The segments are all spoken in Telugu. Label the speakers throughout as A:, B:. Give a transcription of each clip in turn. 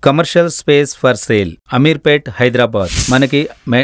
A: Commercial space for sale Ameerpet Hyderabad. మనకి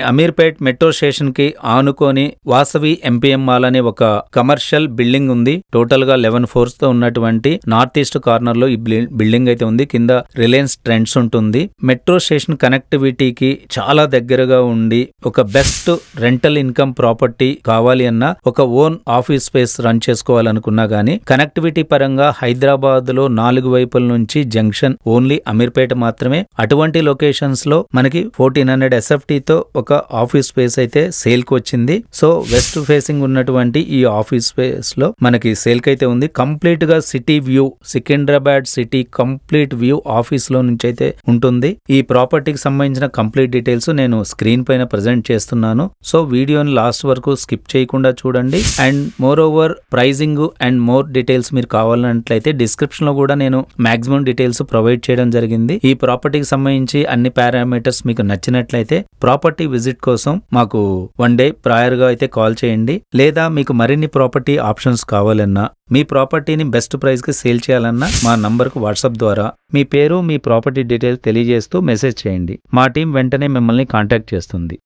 A: అమీర్పేట్ మెట్రో స్టేషన్ కి ఆనుకొని వాసవి ఎంపీఎం మాల్ అనే ఒక కమర్షియల్ బిల్డింగ్ ఉంది. టోటల్ గా 11 floors తో ఉన్నటువంటి నార్త్ ఈస్ట్ కార్నర్ లో ఈ బిల్డింగ్ అయితే ఉంది. కింద రిలయన్స్ ట్రెండ్స్ ఉంటుంది. మెట్రో స్టేషన్ కనెక్టివిటీకి చాలా దగ్గరగా ఉండి ఒక బెస్ట్ రెంటల్ ఇన్కమ్ ప్రాపర్టీ కావాలి అన్నా, ఒక ఓన్ ఆఫీస్ స్పేస్ రన్ చేసుకోవాలనుకున్నా గానీ కనెక్టివిటీ పరంగా హైదరాబాద్ లో 4 వైపుల నుంచి జంక్షన్ ఓన్లీ అమీర్పేట మాత్రమే. అటువంటి లొకేషన్స్ లో మనకి 1400 SFT తో ఒక ఆఫీస్ స్పేస్ అయితే సేల్ కు వచ్చింది. సో వెస్ట్ ఫేసింగ్ ఉన్నటువంటి ఈ ఆఫీస్ స్పేస్ లో మనకి సేల్ కి అయితే ఉంది. కంప్లీట్ గా city view, Secunderabad city complete view office లో నుంచి అయితే ఉంటుంది. ఈ ప్రాపర్టీకి సంబంధించిన కంప్లీట్ డీటెయిల్స్ నేను స్క్రీన్ పైన ప్రెజెంట్ చేస్తున్నాను. సో వీడియోని లాస్ట్ వరకు స్కిప్ చేయకుండా చూడండి. And moreover pricing and more details మీరు కావాలన్నట్లయితే డిస్క్రిప్షన్ లో కూడా నేను మాక్సిమం డీటెయిల్స్ ప్రొవైడ్ చేయడం జరిగింది. ఈ ప్రాపర్టీకి సంబంధించి అన్ని పారామీటర్స్ మీకు నచ్చినట్లయితే ప్రాపర్టీ విజిట్ కోసం మాకు 1 day ప్రయర్ గా అయితే కాల్ చేయండి. లేదా మీకు మరిన్ని ప్రాపర్టీ ఆప్షన్స్ కావాలన్నా, మీ ప్రాపర్టీని బెస్ట్ ప్రైస్ కి సేల్ చేయాలన్నా మా నంబర్ కు వాట్సాప్ ద్వారా మీ పేరు, మీ ప్రాపర్టీ డీటెయిల్స్ తెలియజేస్తూ మెసేజ్ చేయండి. మా టీం వెంటనే మిమ్మల్ని కాంటాక్ట్ చేస్తుంది.